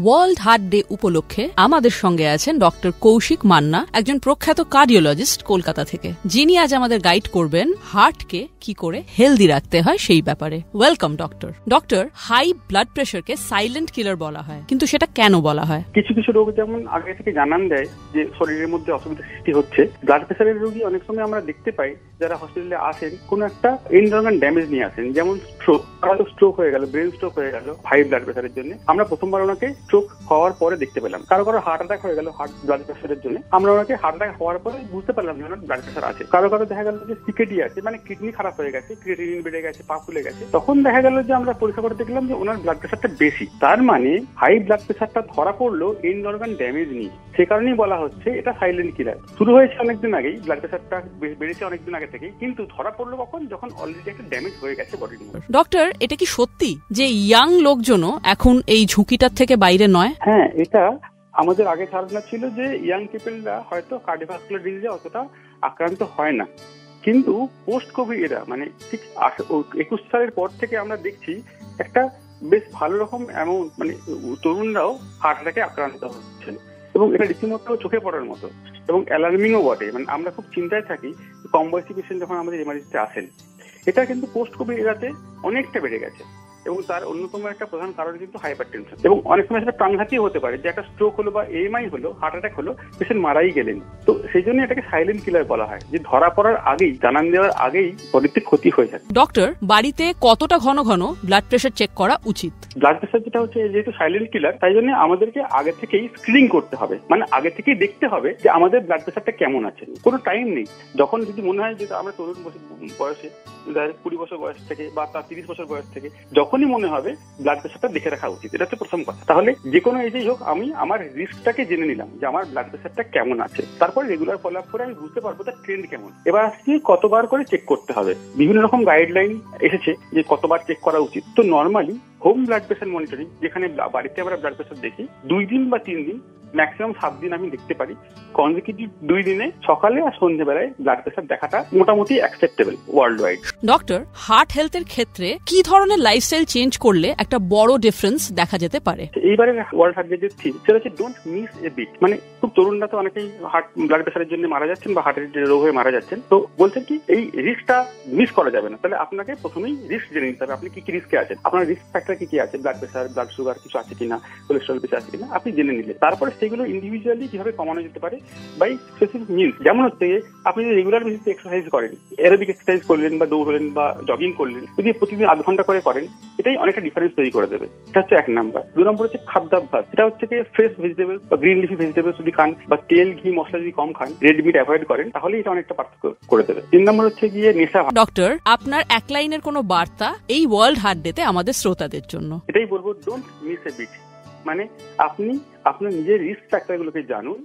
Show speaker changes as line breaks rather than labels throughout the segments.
World heart day উপলক্ষে আমাদের সঙ্গে আছেন ডক্টর কৌশিক মান্না, একজন প্রখ্যাত কার্ডিওলজিস্ট কলকাতা থেকে, যিনি আজ আমাদের গাইড করবেন হার্টকে কি করে হেলদি রাখতে হয় সেই ব্যাপারে। Welcome doctor. Doctor, high blood প্রেশারকে সাইলেন্ট কিলার বলা হয়, কিন্তু সেটা কেন বলা হয়?
কিছু কিছু রোগ যেমন আগে থেকে জানান দেয় যে শরীরের মধ্যে অসুবিধা সৃষ্টি হচ্ছে। ব্লাড প্রেশারের রোগী অনেক সময় আমরা দেখতে পাই যারা হসপিটালে আসেন কোনো একটা এন্ড অর্গান ড্যামেজ নিয়ে আসেন, যেমন স্ট্রোক হয়ে গেল, ব্রেন স্ট্রোক হয়ে গেল হাই ব্লাড প্রেশারের জন্য। আমরা প্রথমবার ওনাকে স্ট্রোক হওয়ার পরে দেখতে পেলাম। কারো হার্ট অ্যাটাক হয়ে গেল হার্ট ব্লাড প্রেশারের জন্য, আমরা ওনাকে হার্ট অ্যাটাক হওয়ার পরে বুঝতে পারলাম যে ওনার ব্লাড প্রেশার আছে। কারো দেখা গেল যে সিকেডি আছে, মানে কিডনি খারাপ হয়ে গেছে, ক্রিয়েটিনিন বেড়ে গেছে, পা ফুলে গেছে। তখন দেখা গেল যে আমরা পরীক্ষা করে দেখলাম যে ওনার ব্লাড প্রেশারটা বেশি। তার মানে হাই ব্লাড প্রেশারটা ধরা পড়লো এন্ড অর্গান ড্যামেজ নিয়ে। সে কারণেই বলা হচ্ছে এটা সাইলেন্ট কিলার। শুরু হয়েছে অনেকদিন আগেই, ব্লাড প্রেশারটা বেড়েছে অনেকদিন আগে থেকেই, কিন্তু ধরা পড়লো কখন? যখন অলরেডি একটা ড্যামেজ হয়ে গেছে বডির মধ্যে।
ডক্টর, এটা কি সত্যি যে ইয়াং লোকজনও এখন এই ঝুঁকিটার থেকে বাইরে নয়?
হ্যাঁ, এটা আমাদের আগে ধারণা ছিল যে ইয়াং পিপলরা হয়তো কার্ডিওভাস্কুলার ডিজিজে অতটা আক্রান্ত হয় না, কিন্তু পোস্ট কোভিড এরা মানে ঠিক 21 সালের পর থেকে আমরা দেখছি একটা বেশ ভালো রকম এমন মানে তরুণরাও হার্ট অ্যাটাকে আক্রান্ত হচ্ছেন, এবং এটা রীতিমতো চোখে পড়ার মতো এবং অ্যালার্মিংও বটে। মানে আমরা খুব চিন্তায় থাকি কম বয়সী পেশেন্ট যখন আমাদের এমার্জেন্সিতে আসেন। এটা কিন্তু পোস্ট কোভিড এরাতে অনেকটা বেড়ে গেছে, এবং তার অন্যতম একটা প্রধান কারণ কিন্তু হাইপারটেনশন, এবং অনেক সময় সেটা প্রাণঘাতী হতে পারে, যে একটা স্ট্রোক হলো বা এএমআই হলো, হার্ট অ্যাটাক হলো, পেশেন্ট মারাই গেলেন। তো সেই জন্য এটাকে সাইলেন্ট কিলার বলা হয়, যে ধরা পড়ার আগেই, জানান দেওয়ার আগেই বডিতে ক্ষতি হয়ে যায়।
ডক্টর, বাড়িতে কতটা ঘন ঘন ব্লাড প্রেশার চেক করা উচিত?
ব্লাড প্রেশার যেটা হচ্ছে, যেহেতু সাইলেন্ট কিলার, তাই জন্য আমাদেরকে আগে থেকেই স্ক্রিনিং করতে হবে, মানে আগে থেকেই দেখতে হবে যে আমাদের ব্লাড প্রেশারটা কেমন আছে। কোনো টাইম নেই, যখন যদি মনে হয় যে আমরা তরুণ বয়সে 20 বছর বয়স থেকে বা তার 30 বছর বয়স থেকে যখনই মনে হবে ব্লাড প্রেশারটা দেখে রাখা উচিত। এটা হচ্ছে প্রথম কথা। তাহলে যে কোনো এজেই হোক আমি আমার রিস্কটাকে জেনে নিলাম যে আমার ব্লাড প্রেশারটা কেমন আছে, তারপরে রেগুলার ফলো আপ করে আমি বুঝতে পারবো তার ট্রেন্ড কেমন। এবার আসছি কতবার করে চেক করতে হবে। বিভিন্ন রকম গাইডলাইন এসেছে যে কতবার চেক করা উচিত। তো normally home blood pressure monitoring, যেখানে বাড়িতে আমরা ব্লাড প্রেশার দেখি 2 দিন বা 3 দিন, ম্যাক্সিমাম 7 দিন আমি দেখতে পারি, কনজিকিউটিভ 2 দিনে সকালে আর সন্ধ্যেবেলায় ব্লাড প্রেশার দেখাটা মোটামুটি acceptable world wide.
Doctor, heart হেলথের ক্ষেত্রে কি ধরনের লাইফস্টাইল চেঞ্জ করলে একটা বড় ডিফারেন্স দেখা যেতে পারে?
এইবারে ওয়ার্ল্ড হার্ট ডে যে থিম, সেটা হচ্ছে ডোন্ট মিস এ বিট। মানে খুব তরুণরা তো অনেকেই হার্ট ব্লাড প্রেশারের জন্য মারা যাচ্ছেন বা হার্টের রোগ হয়ে মারা যাচ্ছেন। তো বলছেন কি এই রিস্কটা মিস করা যাবে না। তাহলে আপনাকে প্রথমেই রিস্ক জেনে নিতে হবে, আপনি কি কি রিস্কে আছেন, আপনার রিস্ক ফ্যাক্টর কি কি আছে, ব্লাড প্রেশার, ব্লাড সুগার কিছু আছে কিনা, কোলেস্ট্রল বেশি আছে কিনা, আপনি জেনে নিলে তারপরে সেগুলো ইন্ডিভিজুয়ালি কিভাবে কমানো যেতে পারে বাই স্পেসিফিক মিনস। যেমন হচ্ছে আপনি যদি রেগুলার বেসিসে এক্সারসাইজ করেন, অ্যারোবিক এক্সারসাইজ করলেন বা দৌড়লেন বা জগিং করলেন, যদি প্রতিদিন 8 ঘন্টা করে করেন, এটাই অনেকটা ডিফারেন্স তৈরি করে দেবে। এটা হচ্ছে 1 নাম্বার। 2 নম্বর হচ্ছে খাদ্যাভ্যাস। এটা হচ্ছে কি ফ্রেশ ভেজিটেবল বা গ্রিন লিফি ভেজিটেবল যদি খান, বা তেল ঘি মশলা যদি কম খান, রেড মিট অ্যাভয়েড করেন, তাহলে এটা অনেকটা পার্থক্য করে দেবে। 3 নম্বর হচ্ছে গিয়ে নেশা।
ডক্টর, আপনার এক লাইনের কোনো বার্তা এই ওয়ার্ল্ড হার্ট ডেতে আমাদের শ্রোতাদের জন্য?
এটাই বলবো, ডোন্ট মিস এ বিট। মানে আপনি আপনার নিজের রিস্ক ফ্যাক্টরগুলোকে জানুন।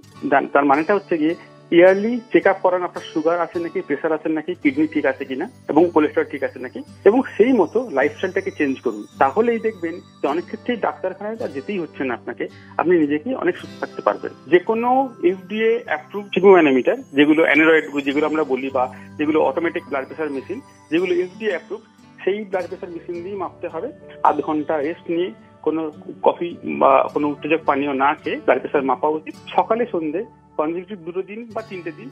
তার মানেটা হচ্ছে গিয়ে ইয়ারলি চেক আপ করান, আপনার সুগার আছে নাকি, প্রেশার আছে নাকি, কিডনি ঠিক আছে কিনা, এবং কোলেস্ট্রল ঠিক আছে নাকি, এবং সেই মতো লাইফস্টাইলটাকে চেঞ্জ করুন। তাহলেই দেখবেন যে অনেক ক্ষেত্রেই ডাক্তারখানায় যেতেই হচ্ছে না আপনাকে, আপনি নিজেকে অনেক সুস্থ থাকতে পারবেন। যে কোনো FDA অ্যাপ্রুভ ম্যানোমিটার, যেগুলো অ্যান্ড্রয়েড, যেগুলো আমরা বলি, বা যেগুলো অটোমেটিক ব্লাড প্রেশার মেশিন, যেগুলো FDA অ্যাপ্রুভ, সেই ব্লাড প্রেশার মেশিন দিয়ে মাপতে হবে। 8 ঘন্টা রেস্ট নিয়ে কোনো কফি বা কোনো উত্তেজক পানীয় না খেয়ে ব্লাড প্রেশার মাপা উচিত। সকালে সন্ধ্যে কনজিকিউটিভ 2 দিন বা 3টে দিন।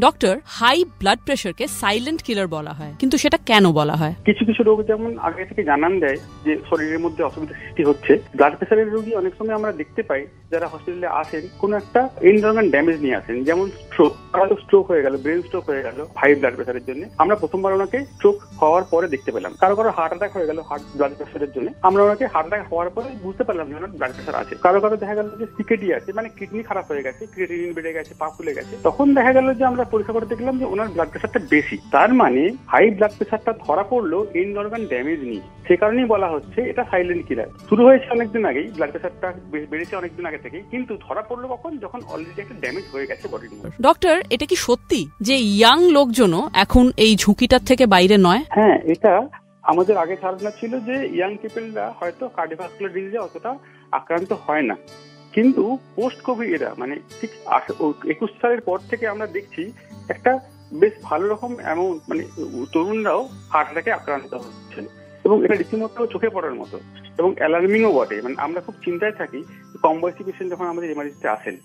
ডক্টর, হাই ব্লাড প্রেশারকে সাইলেন্ট কিলার বলা হয়, কিন্তু সেটা কেন বলা হয়?
কিছু কিছু রোগ যেমন আগে থেকে জানান দেয় যে শরীরের মধ্যে অসুবিধা সৃষ্টি হচ্ছে। ব্লাড প্রেশারের রোগী অনেক সময় আমরা দেখতে পাই যারা হসপিটালে আসেন কোনো একটা এন্ড অর্গান ড্যামেজ নিয়ে আসেন, যেমন স্ট্রোক হয়ে গেল, ব্রেন স্ট্রোক হয়ে গেল হাই ব্লাড প্রেশারের জন্য। আমরা প্রথমবার ওনাকে স্ট্রোক হওয়ার পরে দেখতে পেলাম। কারো হার্ট অ্যাটাক হয়ে গেল হার্ট ব্লাড প্রেশারের জন্য, আমরা ওনাকে হার্ট অ্যাটাক হওয়ার পরে বুঝতে পারলাম যে ওনার ব্লাড প্রেশার আছে। কারো দেখা গেল যে সিকেডি আছে, মানে কিডনি খারাপ হয়ে গেছে, ক্রিয়েটিনিন বেড়ে গেছে, পা ফুলে গেছে। তখন দেখা গেল যে আমরা পরীক্ষা করে দেখলাম যে ওনার ব্লাড প্রেশারটা বেশি। তার মানে হাই ব্লাড প্রেশারটা ধরা পড়লো এন্ড অর্গান ড্যামেজ নিয়ে। সে কারণেই বলা হচ্ছে এটা সাইলেন্ট কিলার। শুরু হয়েছে অনেকদিন আগেই, ব্লাড প্রেশারটা বেড়েছে অনেকদিন আগে থেকেই, কিন্তু ধরা পড়লো কখন? যখন অলরেডি একটা ড্যামেজ হয়ে গেছে বডির মধ্যে।
ডক্টর, এটা কি সত্যি যে ইয়াং লোকজনও এখন এই ঝুঁকিটার থেকে বাইরে নয়?
হ্যাঁ, এটা আমাদের আগে ধারণা ছিল যে ইয়াং পিপলরা হয়তো কার্ডিওভাস্কুলার ডিজিজে অতটা আক্রান্ত হয় না, কিন্তু পোস্ট কোভিড এরা মানে ঠিক 21 সালের পর থেকে আমরা দেখছি একটা বেশ ভালো রকম এমন মানে তরুণরাও হার্ট অ্যাটাকে আক্রান্ত হচ্ছেন, এবং এটা রীতিমতো চোখে পড়ার মতো। এবং অ্যালার্মিংও বটে। মানে আমরা খুব চিন্তায় থাকি কম বয়সী পেশেন্ট যখন আমাদের এমার্জেন্সিতে আসেন,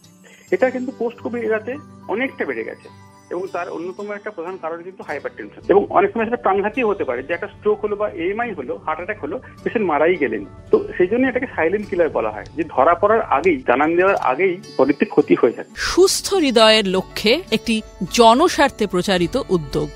এটা কিন্তু পোস্ট কোভিড এরাতে অনেকটা বেড়ে গেছে এবং তার অন্যতম একটা প্রধান কারণ কিন্তু হাইপার টেনশন। এবং অনেক সময় সেটা প্রাণঘাতী হতে পারে, যে একটা স্ট্রোক হলো বা এএমআই হলো, হার্ট অ্যাটাক হলো, পেশেন্ট মারাই গেলেন। তো সেই জন্য এটাকে সাইলেন্ট কিলার বলা হয়, যে ধরা পড়ার আগেই, জানান দেওয়ার আগেই বডিতে ক্ষতি হয়ে যায়।
সুস্থ হৃদয়ের লক্ষ্যে একটি জনস্বার্থে প্রচারিত উদ্যোগ।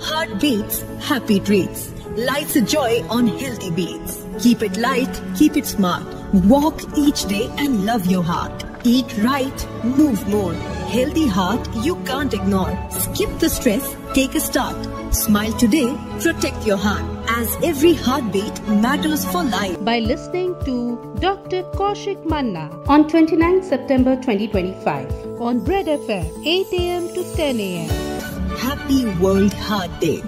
Heart beats, happy treats. Life's a joy on healthy beats. Keep it light, keep it smart. Walk each day and love your heart. Eat right, move more. Healthy heart you can't ignore. Skip the stress, take a start. Smile today, protect your heart. As every heartbeat matters for life.
By listening to Dr. Kaushik Manna on 29 September 2025 on Bread FM, 8 a.m. to 10 a.m.
Happy World Heart Day.